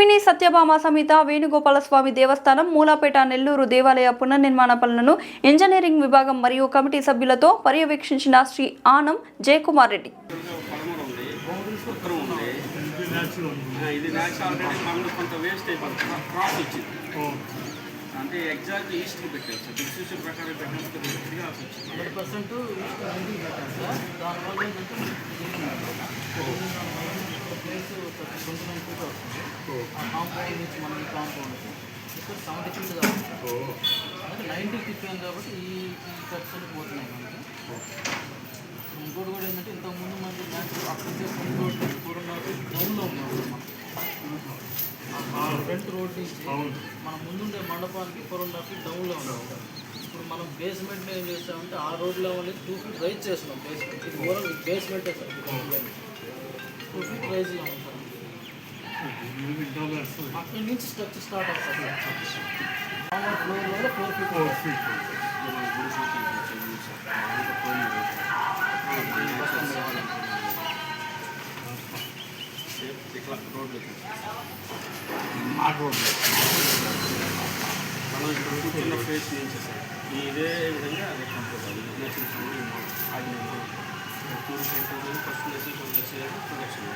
రుక్మిణి సత్యభామ సమేత వేణుగోపాలస్వామి దేవస్థానం మూలాపేట నెల్లూరు దేవాలయ పునర్నిర్మాణ పనులను ఇంజనీరింగ్ విభాగం మరియు కమిటీ సభ్యులతో పర్యవేక్షించిన శ్రీ ఆనం జయకుమార్ రెడ్డి. అంటే ఎగ్జాక్ట్ ఈస్ట్కి పెట్టారు సార్ డిస్ట్రిబ్యూషన్ ప్రకారం పెట్టినప్పుడు 100% ఈస్ట్ పెట్టారు సార్. దానివల్ల ఏంటంటే ప్లేస్ 29 ఫీట్ వస్తుంది. ఆ కాంపౌండ్ నుంచి మన ఈ కాంపౌండ్కి ఇక్కడ 70 ఫీట్ కావాలి. అంటే 90 తిప్పాం కాబట్టి ఈ ఖర్చులు పోతున్నాయి మనకి. ఇంకోటి కూడా ఏంటంటే ఇంతకుముందు మనకి మ్యాక్స్ అక్కడికే ఫుల్ రోడ్ డౌన్లో ఉన్నాం. ఫ్రంట్ రోడ్ నుంచి మనం ముందుండే మండపానికి 4.5 ఫీట్ డౌన్లో ఉన్నాం. ఇప్పుడు మనం బేస్మెంట్ ఏం చేస్తామంటే ఆ రోడ్లో అనేది 2 ఫీట్ రైజ్ చేస్తున్నాం. బేస్మెంట్ ఇది ఓవరాల్ బేస్మెంటే సార్. 2 ఫీట్ రైజ్గా ఉంటాం. అక్కడి నుంచి స్ట్రక్చర్ స్టార్ట్ అవుతుంది. ఫ్లోర్ వల్ల 4 ఫీట్ ఇట్లా రోడ్లు మనం ఇప్పుడు కూర్చున్న ఫేస్ నుంచి సార్ ఇదే విధంగా అదే కంపోజ్ అది తూర్పు ఫస్ట్ ప్రొడక్షన్